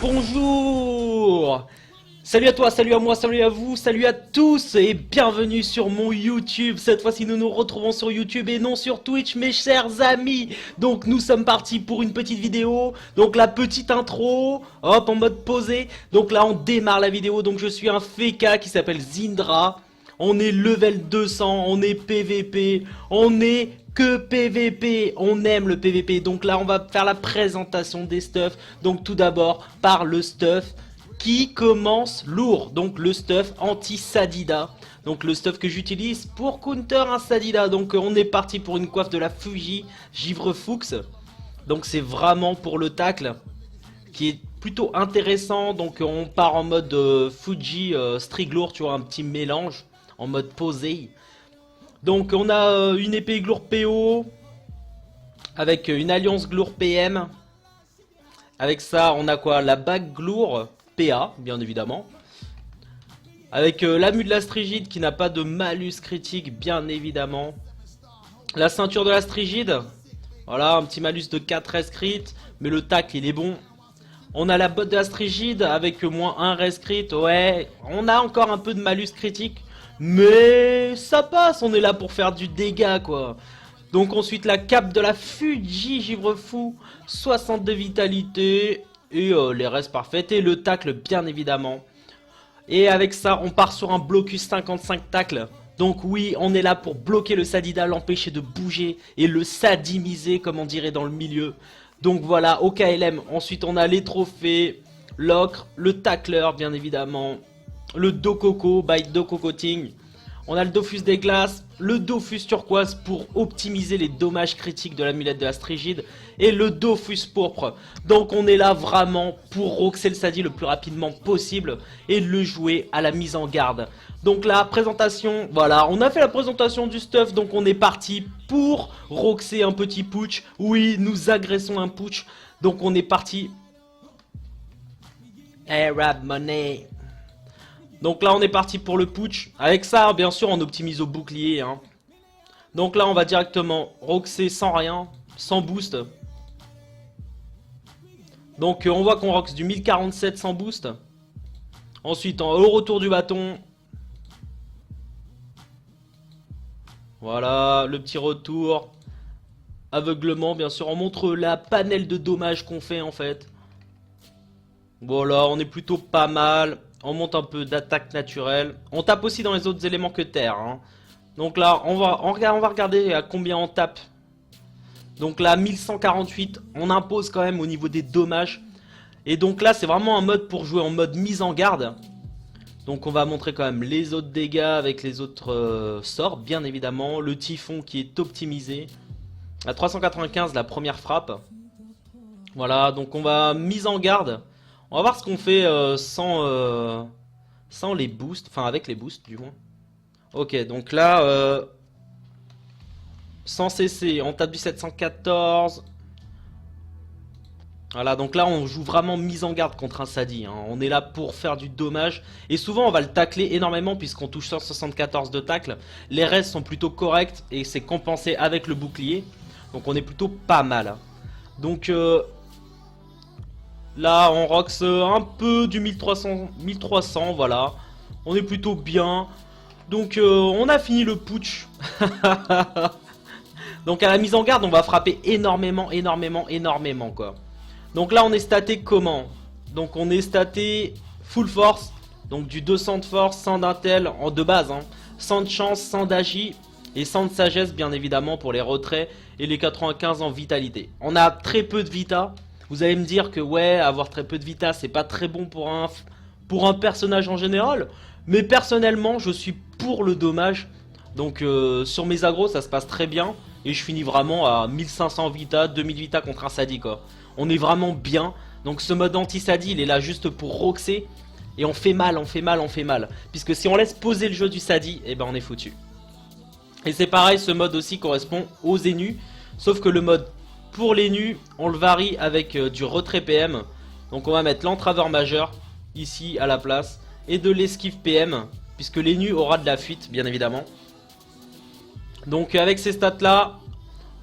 Bonjour. Salut à toi, salut à moi, salut à vous, salut à tous et bienvenue sur mon YouTube. Cette fois-ci nous nous retrouvons sur YouTube et non sur Twitch mes chers amis. Donc nous sommes partis pour une petite vidéo. Donc la petite intro, hop en mode posé. Donc là on démarre la vidéo, donc je suis un FK qui s'appelle Zindra. On est level 200, on est PVP, on est que PVP, on aime le PVP. Donc là on va faire la présentation des stuffs. Donc tout d'abord par le stuff qui commence lourd, donc le stuff anti-Sadida, donc le stuff que j'utilise pour counter un Sadida. Donc on est parti pour une coiffe de la Fuji Givre Fuchs, donc c'est vraiment pour le tacle qui est plutôt intéressant. Donc on part en mode Fuji Striglour, tu vois, un petit mélange en mode posé. Donc on a une épée Glour PO avec une alliance Glour PM. Avec ça on a quoi? La bague Glour PA, bien évidemment. Avec l'Amu de la Strigide qui n'a pas de malus critique, bien évidemment. La ceinture de la Strigide. Voilà, un petit malus de 4 res crit, mais le tacle il est bon. On a la botte de la Strigide avec moins 1 res crit. Ouais, on a encore un peu de malus critique, mais ça passe, on est là pour faire du dégât quoi. Donc ensuite la cape de la Fuji Givre Fou, 62 vitalité. Et les restes parfaits et le tacle bien évidemment. Et avec ça on part sur un blocus 55 tacle. Donc oui, on est là pour bloquer le Sadida, l'empêcher de bouger et le sadimiser comme on dirait dans le milieu. Donc voilà, au KLM. Ensuite on a les trophées, l'ocre, le tacleur bien évidemment, le Dokoko by Dokokoting. On a le Dofus des glaces, le Dofus turquoise pour optimiser les dommages critiques de l'amulette de la Strigide et le Dofus pourpre. Donc on est là vraiment pour roxer le Sadi le plus rapidement possible et le jouer à la mise en garde. Donc la présentation, voilà, on a fait la présentation du stuff, donc on est parti pour roxer un petit putsch. Oui, nous agressons un putsch, donc on est parti. Arab money. Donc là on est parti pour le putsch. Avec ça bien sûr on optimise au bouclier hein. Donc là on va directement roxer sans rien, sans boost. Donc on voit qu'on roxe du 1047 sans boost. Ensuite au retour du bâton. Voilà le petit retour. Aveuglement bien sûr, on montre la panel de dommages qu'on fait en fait. Voilà, on est plutôt pas mal. On monte un peu d'attaque naturelle. On tape aussi dans les autres éléments que terre hein. Donc là on va regarder à combien on tape. Donc là 1148. On impose quand même au niveau des dommages. Et donc là c'est vraiment un mode pour jouer en mode mise en garde. Donc on va montrer quand même les autres dégâts avec les autres sorts bien évidemment. Le typhon qui est optimisé à 395 la première frappe. Voilà, donc on va mise en garde. On va voir ce qu'on fait sans les boosts, enfin avec les boosts du moins. Ok, donc là, sans CC, on tape du 714. Voilà, donc là on joue vraiment mise en garde contre un Sadi hein. On est là pour faire du dommage. Et souvent on va le tacler énormément puisqu'on touche 174 de tacle. Les restes sont plutôt corrects et c'est compensé avec le bouclier. Donc on est plutôt pas mal hein. Donc là on roxe un peu du 1300 voilà. On est plutôt bien. Donc on a fini le putsch. Donc à la mise en garde on va frapper énormément quoi. Donc là on est staté comment? Donc on est staté full force. Donc du 200 de force, 100 d'intel en de base hein. 100 de chance, 100 d'agi et 100 de sagesse bien évidemment pour les retraits. Et les 95 en vitalité. On a très peu de vita. Vous allez me dire que ouais, avoir très peu de vita c'est pas très bon pour un personnage en général. Mais personnellement je suis pour le dommage. Donc sur mes agros ça se passe très bien. Et je finis vraiment à 1500 vita, 2000 vita contre un Sadi quoi. On est vraiment bien. Donc ce mode anti-Sadi il est là juste pour roxer. Et on fait mal. Puisque si on laisse poser le jeu du Sadi, eh ben on est foutu. Et c'est pareil, ce mode aussi correspond aux nus. Sauf que le mode pour les nus, on le varie avec du retrait PM. Donc on va mettre l'entraveur majeur ici à la place. Et de l'esquive PM. Puisque les nus aura de la fuite, bien évidemment. Donc avec ces stats là,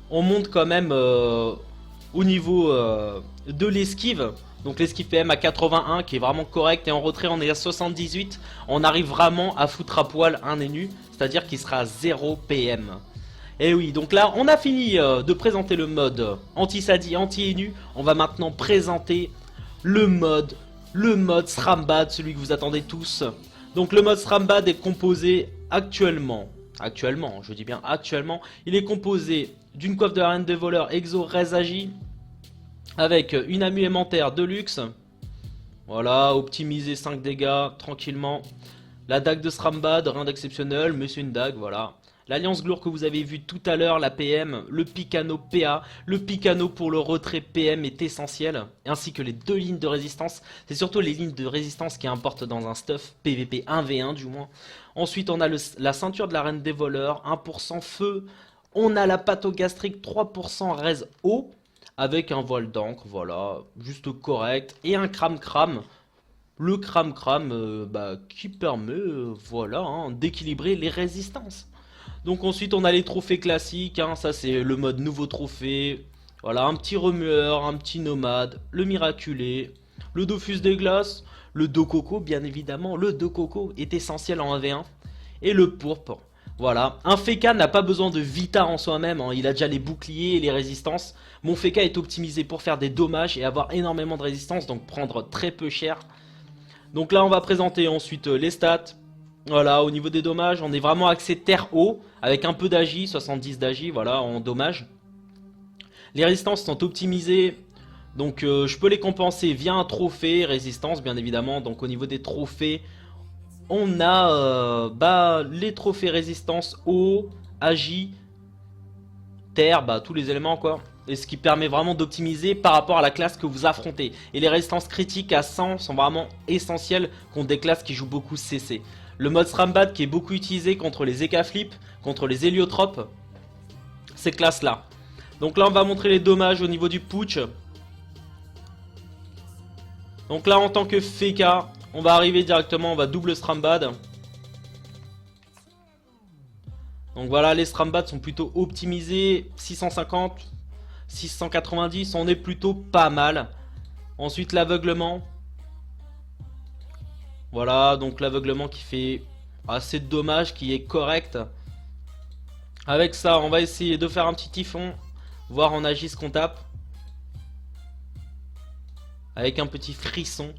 on monte quand même au niveau de l'esquive. Donc l'esquive PM à 81 qui est vraiment correct. Et en retrait on est à 78. On arrive vraiment à foutre à poil un ennemi. C'est-à-dire qu'il sera à 0 PM. Et oui, donc là on a fini de présenter le mode anti-sadi, anti-enu. On va maintenant présenter le mode Srambad, celui que vous attendez tous. Donc le mode Srambad est composé actuellement, je dis bien actuellement, il est composé d'une coiffe de la reine des voleurs Exo Rezagi avec une ammu aimentaire de luxe. Voilà, optimisé 5 dégâts tranquillement. La dague de Srambad, rien d'exceptionnel, mais c'est une dague, voilà. L'alliance Glour que vous avez vu tout à l'heure, la PM, le Picano PA, le Picano pour le retrait PM est essentiel, ainsi que les 2 lignes de résistance. C'est surtout les lignes de résistance qui importent dans un stuff PVP 1v1 du moins. Ensuite on a la ceinture de la reine des voleurs, 1% feu. On a la pathogastrique 3% res eau, avec un voile d'encre, voilà, juste correct. Et un cram-cram. Le cram-cram qui permet voilà, hein, d'équilibrer les résistances. Donc ensuite on a les trophées classiques, hein, ça c'est le mode nouveau trophée. Voilà, un petit remueur, un petit nomade, le miraculé, le Dofus des glaces, le Dococo bien évidemment, le Dococo est essentiel en 1v1. Et le pourpre, voilà. Un Feka n'a pas besoin de Vita en soi-même, hein, il a déjà les boucliers et les résistances. Mon Feka est optimisé pour faire des dommages et avoir énormément de résistance, donc prendre très peu cher. Donc là on va présenter ensuite les stats. Voilà, au niveau des dommages, on est vraiment axé terre-eau, avec un peu d'agi, 70 d'agi, voilà, en dommages. Les résistances sont optimisées, donc je peux les compenser via un trophée, résistance bien évidemment. Donc au niveau des trophées, on a les trophées résistance, eau, agi, terre, tous les éléments quoi. Et ce qui permet vraiment d'optimiser par rapport à la classe que vous affrontez. Et les résistances critiques à 100 sont vraiment essentielles contre des classes qui jouent beaucoup CC. Le mode Srambad qui est beaucoup utilisé contre les Ekaflip, contre les Héliotropes, ces classes là. Donc là on va montrer les dommages au niveau du putsch. Donc là en tant que Feka, on va arriver directement, on va double Srambad. Donc voilà, les Srambad sont plutôt optimisés, 650, 690, on est plutôt pas mal. Ensuite l'aveuglement. Voilà, donc l'aveuglement qui fait assez de dommages, qui est correct. Avec ça, on va essayer de faire un petit typhon, voir en agit ce qu'on tape. Avec un petit frisson.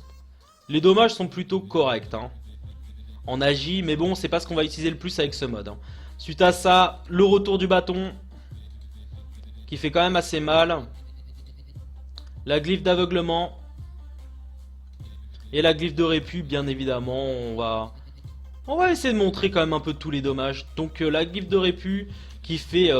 Les dommages sont plutôt corrects, hein, en agit, mais bon, c'est pas ce qu'on va utiliser le plus avec ce mode. Hein. Suite à ça, le retour du bâton, qui fait quand même assez mal. La glyphe d'aveuglement. Et la glyphe de répu, bien évidemment, on va essayer de montrer quand même un peu tous les dommages. Donc la glyphe de répu qui fait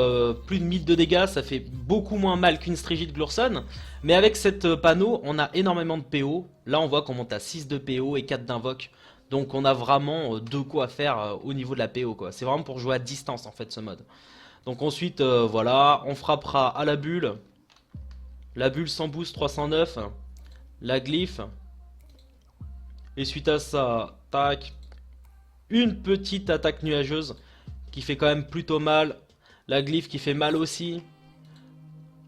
plus de 1000 de dégâts, ça fait beaucoup moins mal qu'une Strigide Glurson. Mais avec cette panneau, on a énormément de PO. Là on voit qu'on monte à 6 de PO et 4 d'invoque. Donc on a vraiment de quoi faire au niveau de la PO, quoi. C'est vraiment pour jouer à distance en fait ce mode. Donc ensuite, voilà, on frappera à la bulle. La bulle sans boost 309. La glyphe. Et suite à ça, tac, une petite attaque nuageuse qui fait quand même plutôt mal. La glyphe qui fait mal aussi.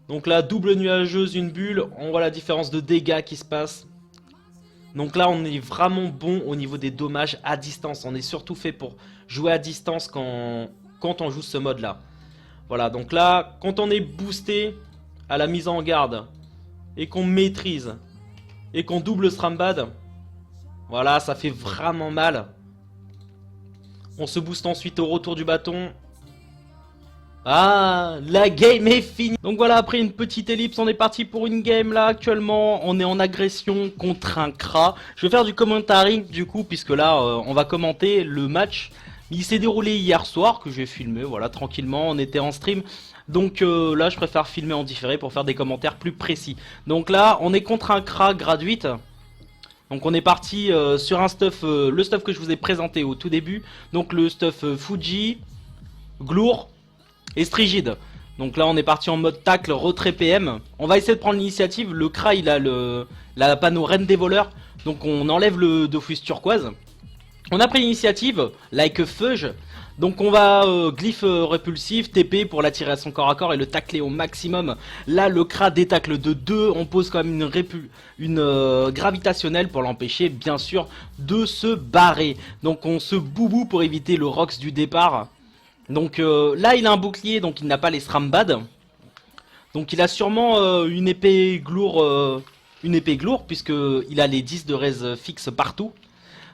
Donc là, double nuageuse, une bulle. On voit la différence de dégâts qui se passe. Donc là, on est vraiment bon au niveau des dommages à distance. On est surtout fait pour jouer à distance quand on joue ce mode-là. Voilà, donc là, quand on est boosté à la mise en garde et qu'on maîtrise et qu'on double Srambad... Voilà, ça fait vraiment mal. On se booste ensuite au retour du bâton. Ah, la game est finie. Donc voilà, après une petite ellipse, on est parti pour une game là. Actuellement, on est en agression contre un Kra. Je vais faire du commentary du coup, puisque là, on va commenter le match. Il s'est déroulé hier soir, que j'ai filmé, voilà, tranquillement. On était en stream. Donc là, je préfère filmer en différé pour faire des commentaires plus précis. Donc là, on est contre un Kra gratuite. Donc on est parti sur un stuff, le stuff que je vous ai présenté au tout début. Donc le stuff Fuji, Glour et Strigide. Donc là on est parti en mode tacle, retrait PM. On va essayer de prendre l'initiative. Le Kra il a la panneau reine des voleurs. Donc on enlève le Dofus turquoise. On a pris l'initiative, like a fudge. Donc on va glyphe répulsif, TP pour l'attirer à son corps à corps et le tacler au maximum. Là le Kra détacle de 2, on pose quand même une gravitationnelle pour l'empêcher bien sûr de se barrer. Donc on se boubou pour éviter le Rox du départ. Donc là il a un bouclier donc il n'a pas les Strambad. Donc il a sûrement une épée glour puisque il a les 10 de raise fixe partout.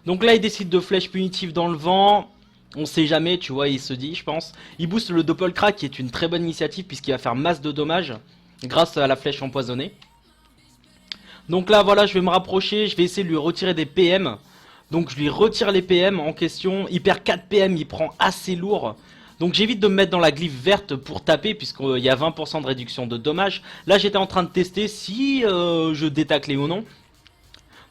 Donc là il décide de flèche punitive dans le vent. On sait jamais, tu vois, il se dit, je pense. Il booste le Doppelkra qui est une très bonne initiative puisqu'il va faire masse de dommages grâce à la flèche empoisonnée. Donc là, voilà, je vais me rapprocher, je vais essayer de lui retirer des PM. Donc je lui retire les PM en question. Il perd 4 PM, il prend assez lourd. Donc j'évite de me mettre dans la glyphe verte pour taper puisqu'il y a 20% de réduction de dommages. Là, j'étais en train de tester si je détaclais ou non.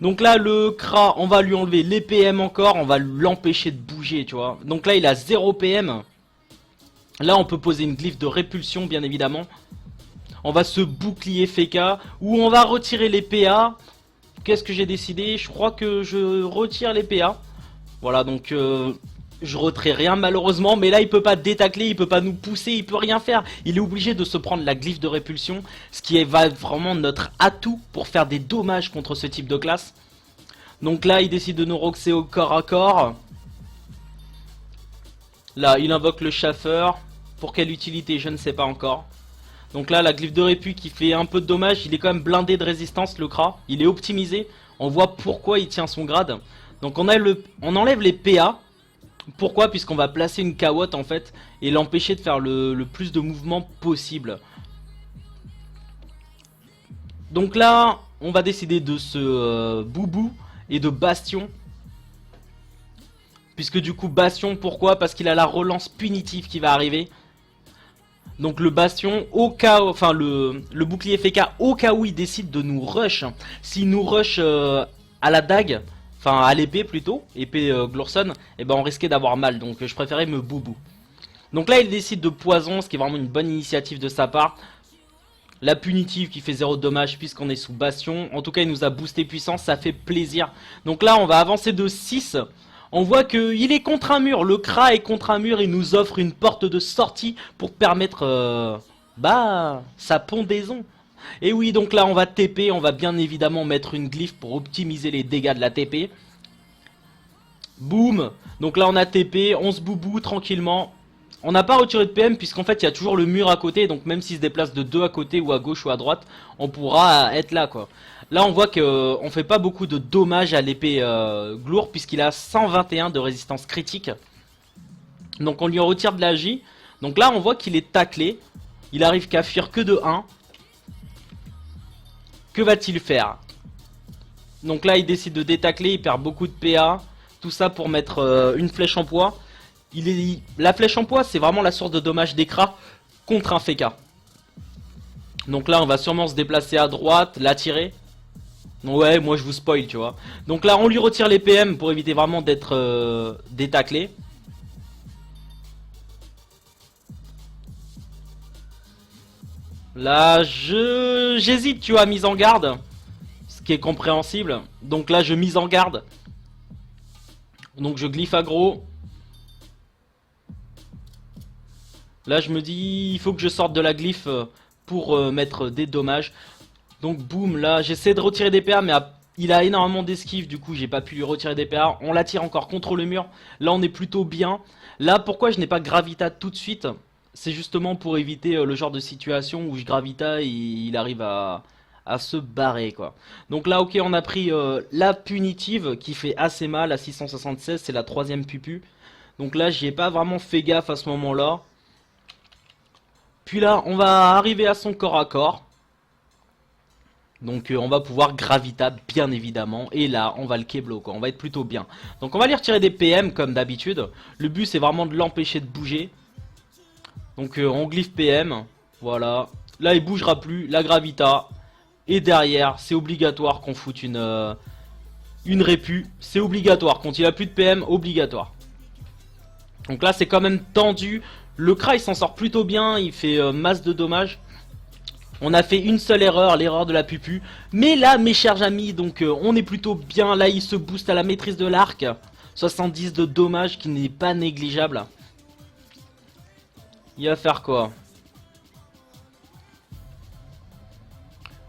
Donc là le Kra, on va lui enlever les PM encore, on va l'empêcher de bouger, tu vois. Donc là il a 0 PM. Là on peut poser une glyphe de répulsion bien évidemment. On va se bouclier Feka, ou on va retirer les PA. Qu'est-ce que j'ai décidé? Je crois que je retire les PA. Voilà donc je retire rien malheureusement, mais là il peut pas détacler, il peut pas nous pousser, il peut rien faire. Il est obligé de se prendre la glyphe de répulsion, ce qui va être vraiment notre atout pour faire des dommages contre ce type de classe. Donc là il décide de nous roxer au corps à corps. Là il invoque le chaffeur. Pour quelle utilité je ne sais pas encore. Donc là la glyphe de répu qui fait un peu de dommages, il est quand même blindé de résistance le Kra. Il est optimisé, on voit pourquoi il tient son grade. Donc on enlève les PA. Pourquoi? Puisqu'on va placer une cawotte en fait et l'empêcher de faire le plus de mouvements possible. Donc là, on va décider de ce boubou et de Bastion. Puisque du coup, Bastion, pourquoi? Parce qu'il a la relance punitive qui va arriver. Donc le Bastion, au cas, enfin le bouclier FK, au cas où il décide de nous rush. S'il nous rush à la dague, enfin à l'épée plutôt, épée Glorson, et ben on risquait d'avoir mal, donc je préférais me boubou. Donc là il décide de poison, ce qui est vraiment une bonne initiative de sa part. La punitive qui fait 0 dommage puisqu'on est sous Bastion. En tout cas il nous a boosté puissance, ça fait plaisir. Donc là on va avancer de 6. On voit qu'il est contre un mur, le Kra est contre un mur, il nous offre une porte de sortie pour permettre sa pendaison. Et oui, donc là on va TP, on va bien évidemment mettre une glyphe pour optimiser les dégâts de la TP. Boum. Donc là on a TP, on se boubou tranquillement. On n'a pas retiré de PM puisqu'en fait il y a toujours le mur à côté. Donc même s'il se déplace de 2 à côté ou à gauche ou à droite, on pourra être là quoi. Là on voit qu'on fait pas beaucoup de dommages à l'épée Glour puisqu'il a 121 de résistance critique. Donc on lui retire de la J. Donc là on voit qu'il est taclé. Il arrive qu'à fuir que de 1. Que va-t-il faire? Donc là il décide de détacler, il perd beaucoup de PA. Tout ça pour mettre une flèche en poids. La flèche en poids c'est vraiment la source de dommages d'écras contre un Feka. Donc là on va sûrement se déplacer à droite, l'attirer. Ouais, moi je vous spoil, tu vois. Donc là on lui retire les PM pour éviter vraiment d'être détaclé. Là j'hésite, tu vois, mise en garde. Ce qui est compréhensible. Donc là je mise en garde. Donc je glyphe aggro. Là je me dis il faut que je sorte de la glyphe pour mettre des dommages. Donc boum, là j'essaie de retirer des PA mais il a énormément d'esquive, du coup j'ai pas pu lui retirer des PA. On l'attire encore contre le mur, là on est plutôt bien. Là pourquoi je n'ai pas Gravita tout de suite? C'est justement pour éviter le genre de situation où je Gravita et il arrive à se barrer quoi. Donc là ok on a pris la punitive qui fait assez mal à 676, c'est la 3ème pupu. Donc là j'y ai pas vraiment fait gaffe à ce moment là. Puis là on va arriver à son corps à corps. Donc on va pouvoir Gravita bien évidemment. Et là on va le Keblo quoi, on va être plutôt bien. Donc on va lui retirer des PM comme d'habitude. Le but c'est vraiment de l'empêcher de bouger. Donc on glyphe PM. Voilà. Là il bougera plus, la Gravita. Et derrière c'est obligatoire qu'on foute une répu. C'est obligatoire, quand il a plus de PM, obligatoire. Donc là c'est quand même tendu. Le Kra il s'en sort plutôt bien, il fait masse de dommages. On a fait une seule erreur, l'erreur de la pupu. Mais là mes chers amis, donc on est plutôt bien. Là il se booste à la maîtrise de l'arc. 70 de dommages qui n'est pas négligeable. Il va faire quoi?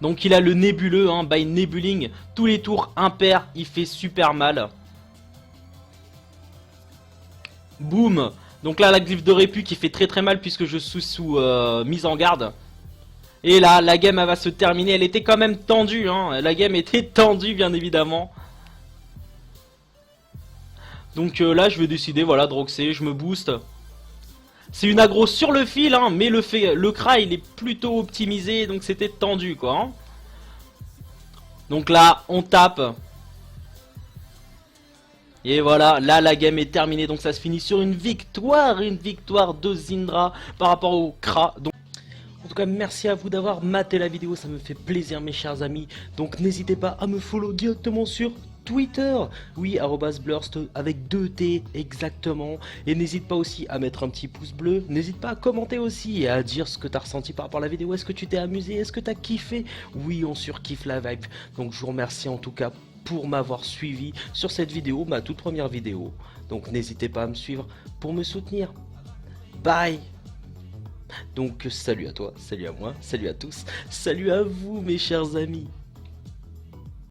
Donc il a le nébuleux, hein, by nebuling. Tous les tours impair, il fait super mal. Boum. Donc là, la glyphe de répu qui fait très très mal puisque je suis sous mise en garde. Et là, la game elle va se terminer. Elle était quand même tendue, hein. La game était tendue, bien évidemment. Donc là, je vais décider, voilà, de roxer, je me booste. C'est une aggro sur le fil, hein, mais le Kra, il est plutôt optimisé, donc c'était tendu, quoi. Hein. Donc là, on tape. Et voilà, là la game est terminée, donc ça se finit sur une victoire de Syndra par rapport au Kra. Donc, en tout cas, merci à vous d'avoir maté la vidéo, ça me fait plaisir mes chers amis. Donc n'hésitez pas à me follow directement sur Twitter, oui, @blurst avec 2 T exactement. Et n'hésite pas aussi à mettre un petit pouce bleu, n'hésite pas à commenter aussi et à dire ce que tu as ressenti par rapport à la vidéo. Est-ce que tu t'es amusé, est-ce que tu as kiffé? Oui, on surkiffe la vibe. Donc je vous remercie en tout cas pour m'avoir suivi sur cette vidéo, ma toute première vidéo. Donc n'hésitez pas à me suivre pour me soutenir. Bye. Donc salut à toi, salut à moi, salut à tous, salut à vous mes chers amis.